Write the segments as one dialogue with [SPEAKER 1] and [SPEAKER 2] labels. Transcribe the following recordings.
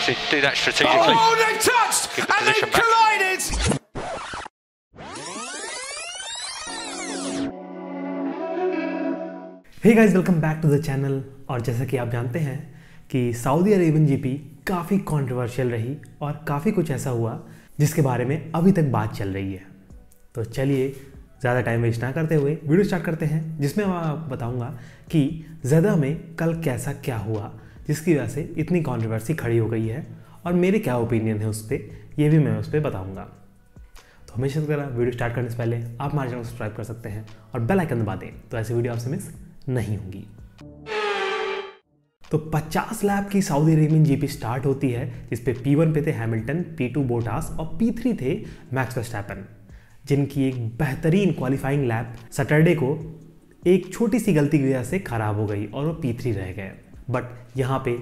[SPEAKER 1] to do that strategically.
[SPEAKER 2] Oh, they've touched
[SPEAKER 1] Give the
[SPEAKER 2] and they've
[SPEAKER 1] position back.
[SPEAKER 2] collided.
[SPEAKER 3] Hey guys, welcome back to the channel. और जैसा कि आप जानते हैं कि सऊदी अरेबियन जीपी काफ़ी कंट्रोवर्शियल रही और काफ़ी कुछ ऐसा हुआ जिसके बारे में अभी तक बात चल रही है। तो चलिए ज़्यादा टाइम वेस्ट ना करते हुए वीडियो स्टार्ट करते हैं, जिसमें मैं आपको बताऊंगा कि ज़ेदा में कल कैसा क्या हुआ जिसकी वजह से इतनी कंट्रोवर्सी खड़ी हो गई है और मेरे क्या ओपिनियन है उस पर, ये भी मैं उस पर बताऊँगा। तो हमेशा की तरह वीडियो स्टार्ट करने से पहले आप हमारे चैनल को सब्सक्राइब कर सकते हैं और बेल आइकन दबा दें, तो ऐसी वीडियो आपसे मिस नहीं होगी। तो 50 लैप की सऊदी अरेबियन जीपी स्टार्ट होती है, जिस पे P1 पे थे हैमिल्टन, P2 बोटास और P3 थे मैक्स वर्स्टैपेन, जिनकी एक बेहतरीन क्वालिफाइंग लैप सैटरडे को एक छोटी सी गलती की वजह से खराब हो गई और वो P3 रह गए। बट यहाँ पे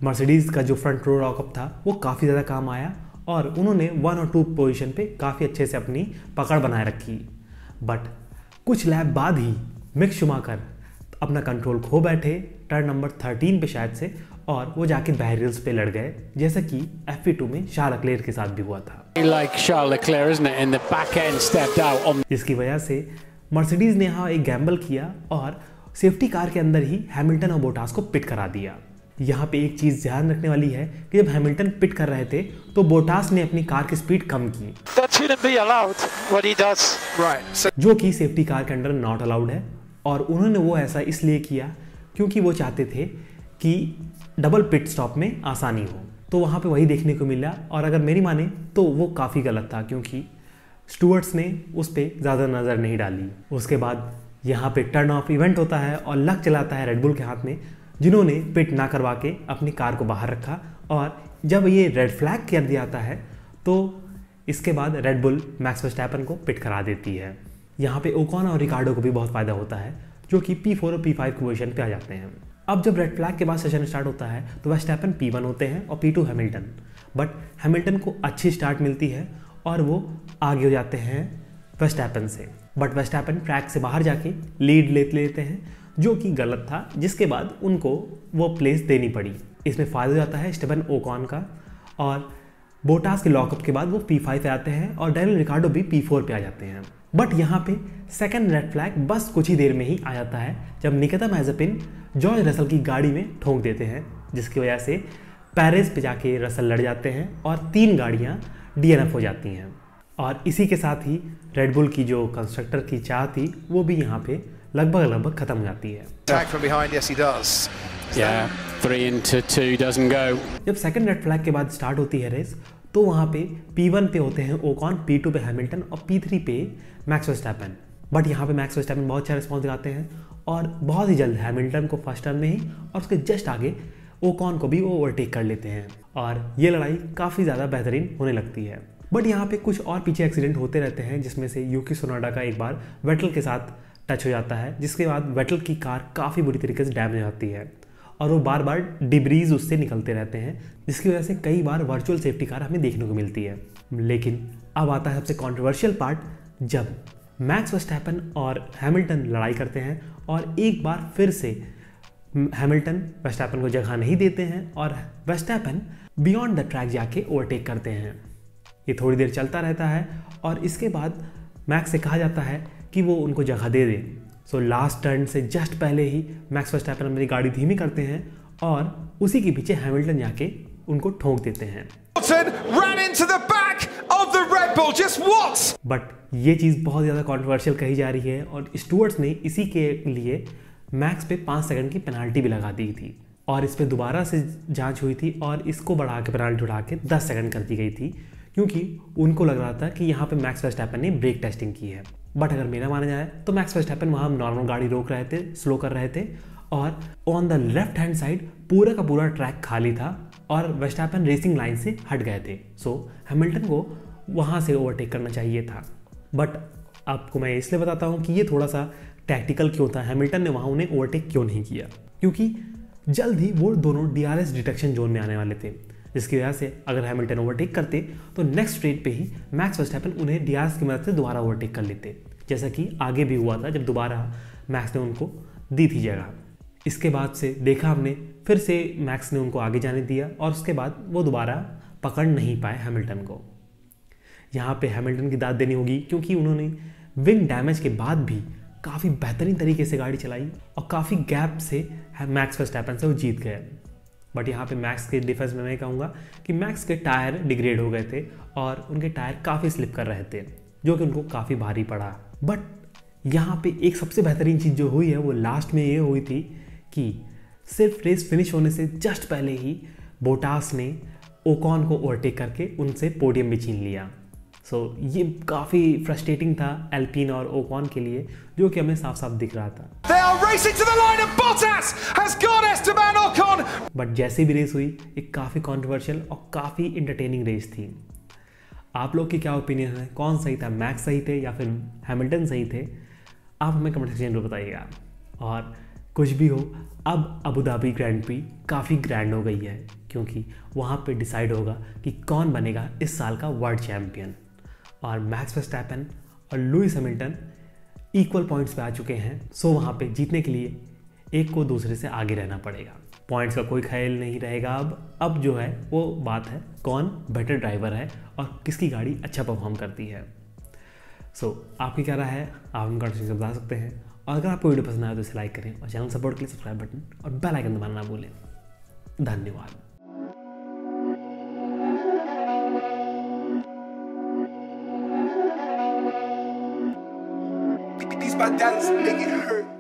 [SPEAKER 3] मर्सिडीज़ का जो फ्रंट रो लॉकअप था वो काफ़ी ज़्यादा काम आया और उन्होंने 1 और 2 पोजीशन पे काफ़ी अच्छे से अपनी पकड़ बनाए रखी। बट कुछ लैप बाद ही मिक शूमाकर अपना कंट्रोल खो बैठे टर्न नंबर 13 पे शायद से, और वो जाके बैरियर्स पे लड़ गए, जैसा कि FP2 में शार्ल लेक्लेयर के साथ भी हुआ था।
[SPEAKER 4] Like Charles Leclerc, isn't it? In the back end, stepped out on.
[SPEAKER 3] जिसकी वजह से मर्सिडीज़ ने यहाँ एक गैम्बल किया और सेफ्टी कार के अंदर ही हैमिल्टन और बोटास को पिट करा दिया। यहाँ पे एक चीज़ ध्यान रखने वाली है कि जब हैमिल्टन पिट कर रहे थे तो बोटास ने अपनी कार की स्पीड कम की,
[SPEAKER 1] That shouldn't be allowed what he does.
[SPEAKER 2] Right. So
[SPEAKER 3] जो कि सेफ्टी कार के अंडर नॉट अलाउड है। और उन्होंने वो ऐसा इसलिए किया क्योंकि वो चाहते थे कि डबल पिट स्टॉप में आसानी हो। तो वहाँ पे वही देखने को मिला, और अगर मेरी माने तो वो काफ़ी गलत था क्योंकि स्टूअर्ट्स ने उस पर ज़्यादा नज़र नहीं डाली। उसके बाद यहाँ पे टर्न ऑफ इवेंट होता है और लक चलाता है रेडबुल के हाथ में, जिन्होंने पिट ना करवा के अपनी कार को बाहर रखा। और जब ये रेड फ्लैग कर दिया जाता है तो इसके बाद रेडबुल मैक्स वर्स्टैपेन को पिट करा देती है। यहाँ पे ओकॉन और रिकार्डो को भी बहुत फ़ायदा होता है, जो कि P4 और P5 की पोजीशन पे आ जाते हैं। अब जब रेड फ्लैग के बाद सेशन स्टार्ट होता है तो वर्स्टैपेन P1 होते हैं और P2 हैमिल्टन। बट हैमिल्टन को अच्छी स्टार्ट मिलती है और वो आगे हो जाते हैं वर्स्टैपेन से। बट वर्स्टैपेन ट्रैक से बाहर जाके लीड लेते हैं, जो कि गलत था, जिसके बाद उनको वो प्लेस देनी पड़ी। इसमें फ़ायदा हो जाता है स्टेफन ओकॉन का, और बोटास के लॉकअप के बाद वो P5 पे आते हैं और डैनियल रिकार्डो भी P4 पे आ जाते हैं। बट यहाँ पे सेकंड रेड फ्लैग बस कुछ ही देर में ही आ जाता है, जब निकिता मैज़ेपिन जॉर्ज रसल की गाड़ी में ठोंक देते हैं, जिसकी वजह से पेरेज पे जाके रसल लड़ जाते हैं और 3 गाड़ियाँ DNF हो जाती हैं। और इसी के साथ ही रेडबुल की जो कंस्ट्रक्टर की चाह थी वो भी यहाँ पे लगभग ख़त्म हो जाती है।
[SPEAKER 2] tag from behind, yes he does.
[SPEAKER 4] Yeah, 3 into 2 doesn't go.
[SPEAKER 3] जब सेकंड रेड फ्लैग के बाद स्टार्ट होती है रेस, तो वहाँ पे P1 पे होते हैं ओकॉन, P2 पे हैमिल्टन और P3 पे मैक्स वर्स्टैपेन। बट यहाँ पे मैक्स वर्स्टैपेन बहुत अच्छा रिस्पॉन्स दिखाते हैं और बहुत ही जल्द हैमिल्टन को फर्स्ट टर्न में ही और उसके जस्ट आगे ओकॉन को भी वो ओवरटेक कर लेते हैं और ये लड़ाई काफ़ी ज़्यादा बेहतरीन होने लगती है। बट यहाँ पे कुछ और पीछे एक्सीडेंट होते रहते हैं, जिसमें से यूकी त्सुनोडा का एक बार वेटल के साथ टच हो जाता है, जिसके बाद वेटल की कार काफ़ी बुरी तरीके से डैमेज हो जाती है और वो बार बार डिब्रीज उससे निकलते रहते हैं, जिसकी वजह से कई बार वर्चुअल सेफ्टी कार हमें देखने को मिलती है। लेकिन अब आता है सबसे कंट्रोवर्शियल पार्ट, जब मैक्स वर्स्टैपेन और हैमिल्टन लड़ाई करते हैं और एक बार फिर से हैमिल्टन वर्स्टैपेन को जगह नहीं देते हैं और वर्स्टैपेन बियॉन्ड द ट्रैक जाके ओवरटेक करते हैं। ये थोड़ी देर चलता रहता है और इसके बाद मैक्स से कहा जाता है कि वो उनको जगह दे दे। सो लास्ट टर्न से जस्ट पहले ही मैक्स वर्स्टैपेन अपनी गाड़ी धीमी करते हैं और उसी के पीछे हैमिल्टन जाके उनको ठोक देते हैं।
[SPEAKER 2] Ran into the back of the Red Bull. Just what?
[SPEAKER 3] But ये चीज़ बहुत ज़्यादा कंट्रोवर्शियल कही जा रही है और स्टूअर्ट्स ने इसी के लिए मैक्स पे 5 सेकंड की पेनाल्टी भी लगा दी थी और इस पर दोबारा से जांच हुई थी और इसको बढ़ा के पेनाल्टी उठा के 10 सेकंड कर दी गई थी, क्योंकि उनको लग रहा था कि यहाँ पे मैक्स वर्स्टैपेन ने ब्रेक टेस्टिंग की है। बट अगर मेरा माना जाए तो मैक्स वर्स्टैपेन वहाँ नॉर्मल गाड़ी रोक रहे थे, स्लो कर रहे थे और on the left hand side पूरा का पूरा ट्रैक खाली था और वर्स्टैपेन रेसिंग लाइन से हट गए थे। सो हैमिल्टन को वहाँ से ओवरटेक करना चाहिए था। बट आपको मैं इसलिए बताता हूँ कि ये थोड़ा सा टैक्टिकल क्यों था, हैमिल्टन ने वहाँ उन्हें ओवरटेक क्यों नहीं किया, क्योंकि जल्द ही वो दोनों DRS डिटेक्शन जोन में आने वाले थे, जिसकी वजह से अगर हैमिल्टन ओवरटेक करते तो नेक्स्ट स्ट्रेट पे ही मैक्स वर्स्टैपेन उन्हें DRS की मदद से दोबारा ओवरटेक कर लेते, जैसा कि आगे भी हुआ था जब दोबारा मैक्स ने उनको दी थी जगह। इसके बाद से देखा हमने फिर से मैक्स ने उनको आगे जाने दिया और उसके बाद वो दोबारा पकड़ नहीं पाए हैमिल्टन को। यहाँ पे हैमिल्टन की दाद देनी होगी क्योंकि उन्होंने विंग डैमेज के बाद भी काफ़ी बेहतरीन तरीके से गाड़ी चलाई और काफ़ी गैप से मैक्स वर्स्टैपन से वो जीत गए। बट यहाँ पे मैक्स के डिफेंस में मैं कहूँगा कि मैक्स के टायर डिग्रेड हो गए थे और उनके टायर काफ़ी स्लिप कर रहे थे, जो कि उनको काफ़ी भारी पड़ा। बट यहाँ पे एक सबसे बेहतरीन चीज़ जो हुई है वो लास्ट में ये हुई थी कि सिर्फ रेस फिनिश होने से जस्ट पहले ही बोटास ने ओकॉन को ओवरटेक करके उनसे पोडियम भी छीन लिया। ये काफ़ी फ्रस्ट्रेटिंग था एल्पिन और ओकॉन के लिए, जो कि हमें साफ साफ दिख रहा था।
[SPEAKER 2] They are racing to the line and Bottas has got Esteban Ocon.
[SPEAKER 3] But जैसे भी रेस हुई एक काफ़ी कॉन्ट्रोवर्शियल और काफ़ी इंटरटेनिंग रेस थी। आप लोग की क्या ओपिनियन है, कौन सही था, मैक्स सही थे या फिर हैमिल्टन सही थे? आप हमें कमेंट सेक्शन में बताइएगा। और कुछ भी हो, अब अबू धाबी ग्रैंड प्री काफ़ी ग्रैंड हो गई है क्योंकि वहाँ पे डिसाइड होगा कि कौन बनेगा इस साल का वर्ल्ड चैम्पियन। और मैक्स वर्स्टैपन और लुइस हैमिल्टन इक्वल पॉइंट्स पे आ चुके हैं। वहाँ पे जीतने के लिए एक को दूसरे से आगे रहना पड़ेगा। पॉइंट्स का कोई ख्याल नहीं रहेगा। अब जो है वो बात है कौन बेटर ड्राइवर है और किसकी गाड़ी अच्छा परफॉर्म करती है। आपकी क्या राय है, आप हम कमेंट सेक्शन बता सकते हैं। और अगर आपको वीडियो पसंद आया तो इसे लाइक करें और चैनल सपोर्ट के लिए सब्सक्राइब बटन और बेल आइकन दबाना ना भूलें। धन्यवाद।
[SPEAKER 5] These my daddies make it hurt.